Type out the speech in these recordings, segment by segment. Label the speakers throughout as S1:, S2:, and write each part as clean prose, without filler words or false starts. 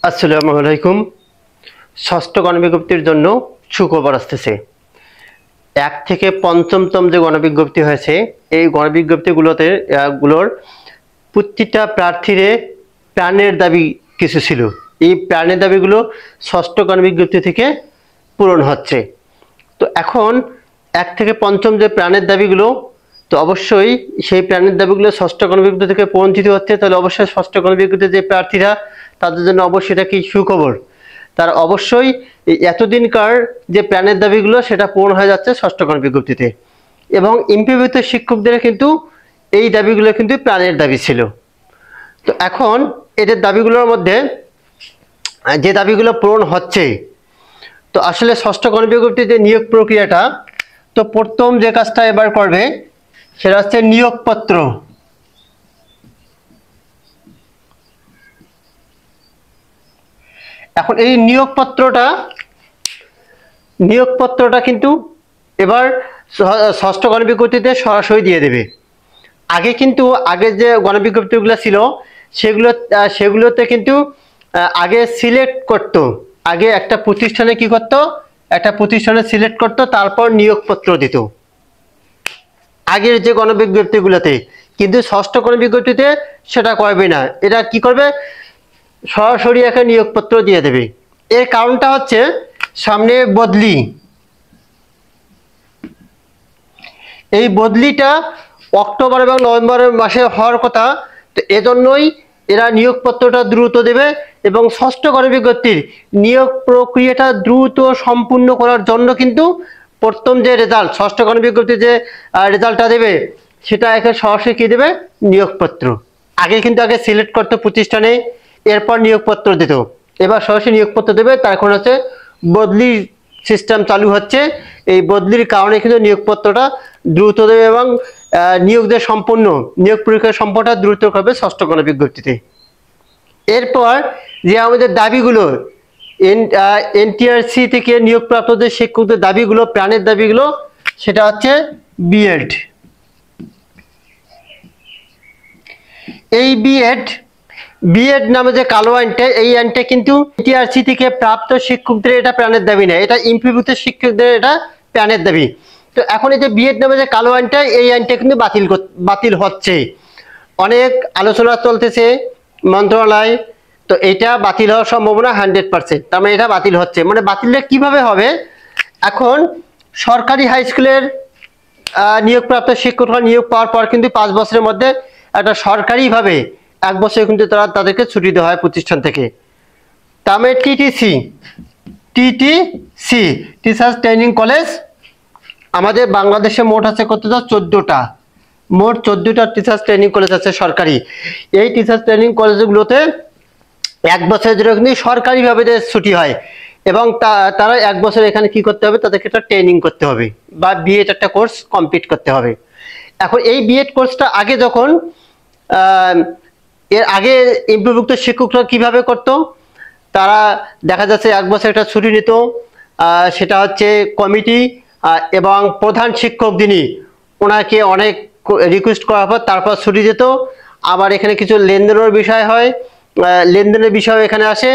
S1: আসসালামু আলাইকুম। ষষ্ঠ গণবিজ্ঞপ্তির জন্য সুখবর আসতেছে। 1 থেকে 5ম যে গণবিজ্ঞপ্তি হয়েছে, এই গণবিজ্ঞপ্তিগুলোর প্রতিটা প্রার্থীর প্রাণের দাবি কিছু ছিল। এই প্রাণের দাবিগুলো ষষ্ঠ গণবিজ্ঞপ্তি থেকে পূরণ হচ্ছে। তো এখন 1 থেকে 5ম যে প্রাণের দাবিগুলো, তো অবশ্যই সেই প্রাণের দাবিগুলো ষষ্ঠ গণবিজ্ঞপ্তি থেকে পৌঁছিত হচ্ছে। তাহলে অবশ্যই ষষ্ঠ গণবিজ্ঞপ্তির যে প্রার্থীরা, তাদের জন্য অবশ্যই এটা কি সুখবর। তারা অবশ্যই এতদিনকার যে প্রাণের দাবিগুলো সেটা পূরণ হয়ে যাচ্ছে ষষ্ঠ গণবিজ্ঞপ্তিতে। এবং এমপিভুক্ত শিক্ষকদের কিন্তু এই দাবিগুলো কিন্তু প্রাণের দাবি ছিল। তো এখন এদের দাবিগুলোর মধ্যে যে দাবিগুলো পূরণ হচ্ছে, তো আসলে ষষ্ঠ গণবিজ্ঞপ্তির যে নিয়োগ প্রক্রিয়াটা, তো প্রথম যে কাজটা এবার করবে সেটা হচ্ছে নিয়োগপত্র। এখন এই নিয়োগপত্রটা কিন্তু এবার ষষ্ঠ গণবিজ্ঞপ্তিতে সরাসরি দিয়ে দেবে। আগে যে গণবিজ্ঞপ্তিগুলো ছিল সেগুলোতে কিন্তু আগে সিলেক্ট করতো। আগে একটা প্রতিষ্ঠানে কি করতো, একটা প্রতিষ্ঠানে সিলেক্ট করতো, তারপর নিয়োগপত্র দিত আগের যে গণবিজ্ঞপ্তিগুলোতে। কিন্তু ষষ্ঠ গণবিজ্ঞপ্তিতে সেটা করবে না। এটা কি করবে, সরাসরি একটা নিয়োগপত্র দিয়ে দেবে। এর কারণটা হচ্ছে সামনে বদলি। এই বদলিটা অক্টোবর এবং নভেম্বর মাসে হওয়ার কথা। তো এজন্যই এরা নিয়োগপত্রটা দ্রুত দেবে এবং ষষ্ঠ গণবিজ্ঞপ্তির নিয়োগ প্রক্রিয়াটা দ্রুত সম্পূর্ণ করার জন্য কিন্তু প্রথম যে রেজাল্ট, ষষ্ঠ গণবিজ্ঞপ্তির যে রেজাল্টটা দেবে, সেটা একে সরাসরি কি দেবে, নিয়োগপত্র। আগে সিলেক্ট করতো প্রতিষ্ঠানে, এরপর নিয়োগপত্র দিত। এবার সরাসরি নিয়োগপত্র দেবে। তার এখন হচ্ছে বদলি সিস্টেম চালু হচ্ছে। এই বদলির কারণে কিন্তু নিয়োগপত্রটা দ্রুত দেবে এবং নিয়োগ প্রক্রিয়া সম্পূর্ণটা দ্রুত করবে ষষ্ঠ গণবিজ্ঞপ্তিতে। এরপর যে আমাদের দাবিগুলো, এনটিআরসি থেকে নিয়োগপ্রাপ্ত যে শিক্ষকদের দাবিগুলো, প্রাণের দাবিগুলো, সেটা হচ্ছে বিএড। এই বিএড নামে যে কালো আইনটা, এই আইনটা কিন্তু এনটিআরসি থেকে প্রাপ্ত শিক্ষকদের এটা প্রাণের দাবি না, এটা এমপিভুক্ত শিক্ষকদের এটা প্রাণের দাবি। তো এখন এই যে বিএড নামে যে কালো আইনটা, এই আইনটা কিন্তু বাতিল হচ্ছে। অনেক আলোচনা চলতেছে মন্ত্রণালয়। তো এটা বাতিল হওয়ার সম্ভাবনা 100%। তার মানে এটা বাতিল হচ্ছে। মানে বাতিলটা কিভাবে হবে, এখন সরকারি হাই স্কুলের নিয়োগপ্রাপ্ত শিক্ষকরা নিয়োগ পাওয়ার পর কিন্তু 5 বছরের মধ্যে একটা সরকারিভাবে 1 বছর কিন্তু তাদেরকে ছুটি দেওয়া হয় প্রতিষ্ঠান থেকে। তার মানে টিটিসি টিচার্স ট্রেনিং কলেজ আমাদের বাংলাদেশে মোট আছে কতটা, 14টা। মোট 14টা টিচার্স ট্রেনিং কলেজ আছে সরকারি। এই টিচার্স ট্রেনিং কলেজগুলোতে 1 বছরের জন্য কিন্তু সরকারিভাবে ছুটি হয় এবং তারা 1 বছর এখানে কি করতে হবে, তাদেরকে একটা ট্রেনিং করতে হবে বা বিএড একটা কোর্স কমপ্লিট করতে হবে। এখন এই বিএড কোর্সটা এর আগে এমপিভুক্ত শিক্ষকরা কিভাবে করতো, তারা দেখা যাচ্ছে 1 বছর একটা ছুটি নিত। সেটা হচ্ছে কমিটি এবং প্রধান শিক্ষক যিনি, ওনাকে অনেক রিকোয়েস্ট করার পর তারপর ছুটি দিত। আবার এখানে কিছু লেনদেনের বিষয় হয়, লেনদেনের বিষয় এখানে আসে।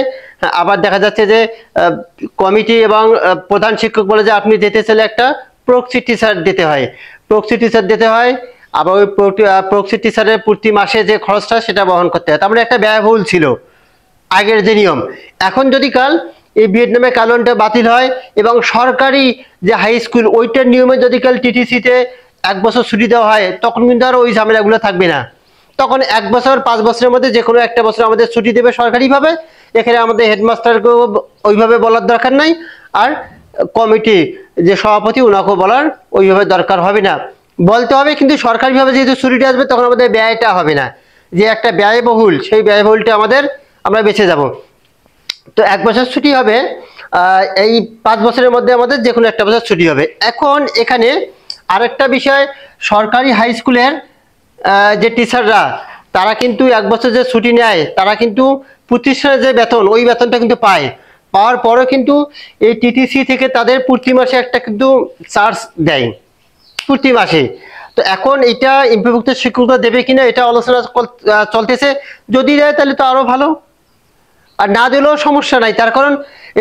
S1: আবার দেখা যাচ্ছে যে কমিটি এবং প্রধান শিক্ষক বলে যে আপনি দিতে চাইলে একটা প্রক্সি টিচার দিতে হয়। আবার ওই প্রক্সি টিচারের প্রতি মাসে যে খরচটা সেটা বহন করতে হয়। তার মানে একটা ব্যয়বহুল ছিল আগের যে নিয়ম। এখন যদি কাল এই বিএড নামে কানুনটা বাতিল হয় এবং সরকারি যে হাই স্কুল, ওইটার নিয়মে যদি কাল টিটিসিতে 1 বছর ছুটি দেওয়া হয়, তখন কিন্তু আর ওই ঝামেলাগুলো থাকবে না। তখন 1 বছর 5 বছরের মধ্যে যে কোনো একটা বছর আমাদের ছুটি দেবে সরকারিভাবে। এখানে আমাদের হেডমাস্টারকেও ওইভাবে বলার দরকার নাই, আর কমিটি যে সভাপতি, ওনাকেও বলার ওইভাবে দরকার হবে না। বলতে হবে কিন্তু সরকারিভাবে যেহেতু ছুটিটা আসবে, তখন আমাদের ব্যয়টা হবে না। যে একটা ব্যয়বহুল, সেই ব্যয়বহুলটা আমরা বেঁচে যাব। তো 1 বছর ছুটি হবে, এই 5 বছরের মধ্যে আমাদের যে কোনো একটা বছর ছুটি হবে। এখন এখানে আরেকটা বিষয়, সরকারি হাই স্কুলের যে টিচাররা, তারা কিন্তু 1 বছর যে ছুটি নেয়, তারা কিন্তু প্রতিষ্ঠানের যে বেতন, ওই বেতনটা কিন্তু পাওয়ার পরেও কিন্তু এই টিটিসি থেকে তাদের প্রতি মাসে একটা কিন্তু চার্জ দেয় প্রতি মাসে। তো এখন এটা এমপিভুক্ত শিক্ষকরা দেবে কিনা, এটা আলোচনা চলতেছে। যদি দেয় তাহলে তো আরো ভালো। আর না দিলেও সমস্যা নাই, তার কারণ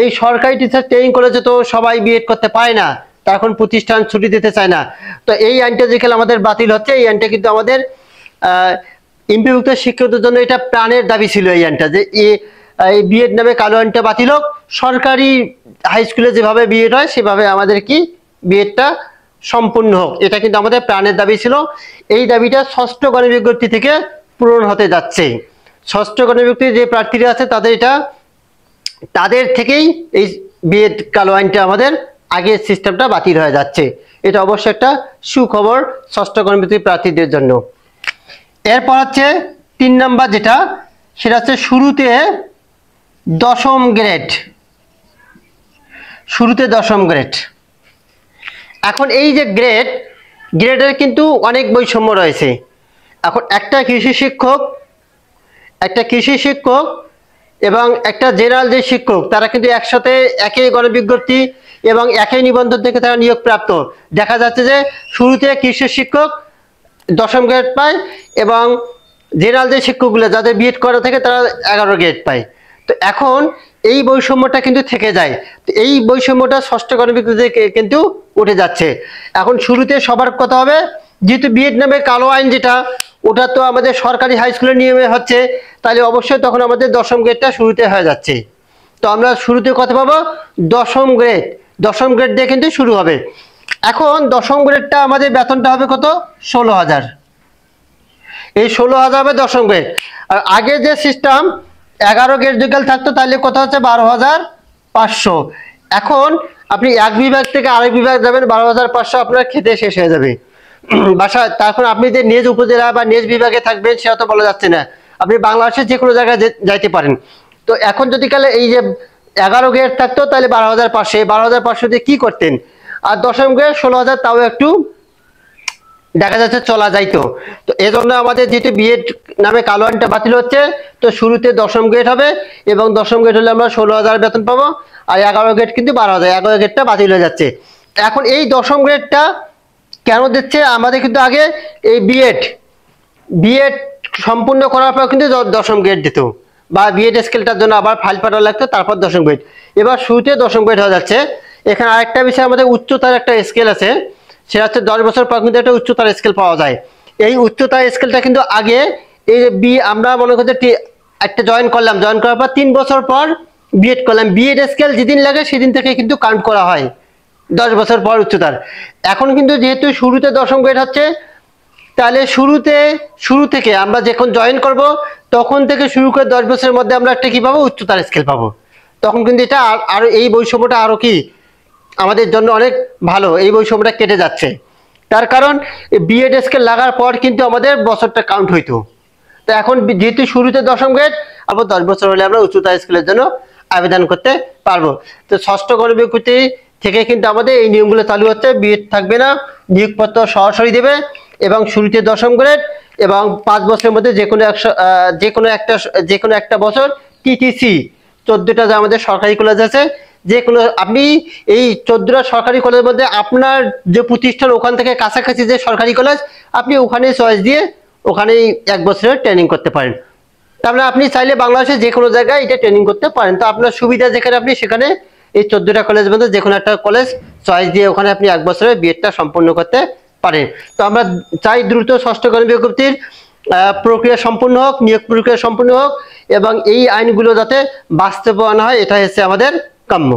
S1: এই সরকারি টিচার ট্রেনিং কলেজে তো সবাই বিএড করতে পারে না, তার এখন প্রতিষ্ঠান ছুটি দিতে চায় না। তো এই আইনটা যেখানে আমাদের বাতিল হচ্ছে, এই আইনটা কিন্তু আমাদের এমপিভুক্ত শিক্ষকদের জন্য এটা প্রাণের দাবি ছিল এই আইনটা, যে এই বিএড নামে কালো আইনটা বাতিল হোক, সরকারি হাই স্কুলে যেভাবে বিএড হয় সেভাবে আমাদের কি বিএডটা সম্পূর্ণ হোক, এটা কিন্তু আমাদের প্রাণের দাবি ছিল। এই দাবিটা ষষ্ঠ গণবিজ্ঞপ্তি থেকে পূরণ হতে যাচ্ছে। ষষ্ঠ গণবিজ্ঞপ্তির যে প্রার্থীরা আছে তাদের থেকেই এই বিএড কালো আইনটা আমাদের আগের সিস্টেমটা বাতিল হয়ে যাচ্ছে। এটা অবশ্যই একটা সুখবর ষষ্ঠ গণবিজ্ঞপ্তির প্রার্থীদের জন্য। এরপর হচ্ছে 3 নাম্বার যেটা, সেটা হচ্ছে শুরুতে দশম গ্রেড। শুরুতে দশম গ্রেড, এখন এই যে গ্রেডের কিন্তু অনেক বৈষম্য রয়েছে। এখন একটা কৃষি শিক্ষক এবং একটা জেনারেল যে শিক্ষক, তারা কিন্তু একসাথে একই গণবিজ্ঞপ্তি এবং একই নিবন্ধন থেকে তারা নিয়োগ প্রাপ্ত। দেখা যাচ্ছে যে শুরুতে কৃষি শিক্ষক দশম গ্রেড পায় এবং জেনারেল যে শিক্ষকগুলো যাদের বিএড করা থাকে তারা 11 গ্রেড পায়। তো এখন এই বৈষম্যটা কিন্তু থেকে যায়, তো এই বৈষম্যটা ষষ্ঠ গণবিজ্ঞপ্তিতে কিন্তু উঠে যাচ্ছে। এখন শুরুতে সবার কথা হবে, যেহেতু বিএড নামে কালো আইন যেটা, ওটা তো আমাদের সরকারি হাই স্কুলের নিয়মে হচ্ছে, তাহলে অবশ্যই তখন আমাদের দশম গ্রেডটা শুরুতে হয়ে যাচ্ছে। তো আমরা শুরুতে কথা পাবো দশম গ্রেড দিয়ে কিন্তু শুরু হবে। এখন দশম গ্রেডটা আমাদের বেতনটা হবে কত? 16,000। এই 16,000 হবে দশম গ্রেড। আর আগে যে সিস্টেম 11 গ্রেড যদি থাকতো তাহলে কত হচ্ছে? 12,500। এখন আপনি এক বিভাগ থেকে আরেক বিভাগ যাবেন, 12,500 আপনার খেতে শেষ হয়ে যাবে বাসা। তারপর আপনি যে নিজ উপজেলা বা নিজ বিভাগে থাকবেন সেটা তো বলা যাচ্ছে না, আপনি বাংলাদেশের যে কোনো জায়গায় যাইতে পারেন। তো এখন যদি কালে এই যে 11 গ্রেড থাকতো তাহলে 12,500, 12,500 দিয়ে কি করতেন? আর দশম গ্রেড 16,000, তাও একটু দেখা যাচ্ছে চলা যাইতো। তো এজন্য আমাদের যেহেতু বিএড নামে কালো আইনটা বাতিল হচ্ছে, তো শুরুতে দশম গ্রেড হবে এবং দশম গ্রেড হলে আমরা 16,000 বেতন পাবো, আর 11 গ্রেড কিন্তু 12,000, 11 গ্রেডটা বাতিল হয়ে যাচ্ছে। এখন এই দশম গ্রেডটা কেন দিচ্ছে? আমাদের কিন্তু আগে এই বিএড সম্পূর্ণ করার পর কিন্তু দশম গ্রেড দিত, বা বিএড স্কেলটার জন্য আবার ফাইল পাঠানো লাগতো, তারপর দশম গ্রেড। এবার শুরুতে দশম গ্রেড হয়ে যাচ্ছে। এখানে আরেকটা বিষয়, আমাদের উচ্চতার একটা স্কেল আছে, সেটা হচ্ছে 10 বছর পর কিন্তু একটা উচ্চতার স্কেল পাওয়া যায়। এই উচ্চতার স্কেলটা কিন্তু আগে এই আমরা মনে করছি একটা জয়েন করার পর 3 বছর পর বিএড করলাম, বিএড স্কেল যেদিন লাগে সেদিন থেকে কিন্তু কাউন্ট করা হয় 10 বছর পর উচ্চতার। এখন কিন্তু যেহেতু শুরুতে দশম গ্রেড হচ্ছে, তাহলে শুরু থেকে আমরা যখন জয়েন করব তখন থেকে শুরু করে 10 বছরের মধ্যে আমরা একটা কি পাবো? উচ্চতার স্কেল পাবো। তখন কিন্তু এটা আরো এই বৈষম্যটা আরো কি আমাদের জন্য অনেক ভালো, এই বৈষম্যটা কেটে যাচ্ছে। তার কারণ বিএড স্কেল লাগার পর কিন্তু আমাদের বছরটা কাউন্ট হইতো। তো এখন যেহেতু শুরুতে দশম গ্রেড, আবার 10 বছর হলে আমরা উচ্চতা স্কেলের জন্য আবেদন করতে পারবো। তো ষষ্ঠ গণবিজ্ঞপ্তি থেকে কিন্তু আমাদের এই নিয়মগুলো চালু হচ্ছে, বিএড থাকবে না, নিয়োগপত্র সরাসরি দেবে এবং শুরুতে দশম গ্রেড এবং 5 বছরের মধ্যে যে কোনো একটা বছর টিটিসি 14টা যে আমাদের সরকারি কলেজ আছে, যে কোনো আপনি এই 14টা সরকারি কলেজের মধ্যে আপনার যে প্রতিষ্ঠান ওখান থেকে কাছাকাছি যে সরকারি কলেজ, আপনি ওখানে চয়েস দিয়ে ওখানেই 1 বছরের ট্রেনিং করতে পারেন। তারপরে আপনি চাইলে বাংলাদেশে যে কোনো জায়গায় এটা ট্রেনিং করতে পারেন। তো আপনার সুবিধা যেখানে, আপনি সেখানে এই 14টা কলেজের মধ্যে যে কোনো একটা কলেজ চয়েস দিয়ে ওখানে আপনি 1 বছরের বিএডটা সম্পন্ন করতে পারেন। তো আমরা চাই দ্রুত ষষ্ঠ গণবিজ্ঞপ্তির প্রক্রিয়া সম্পূর্ণ হোক, নিয়োগ প্রক্রিয়া সম্পূর্ণ হোক এবং এই আইনগুলো যাতে বাস্তবায়ন হয়, এটা হচ্ছে আমাদের কাম্য।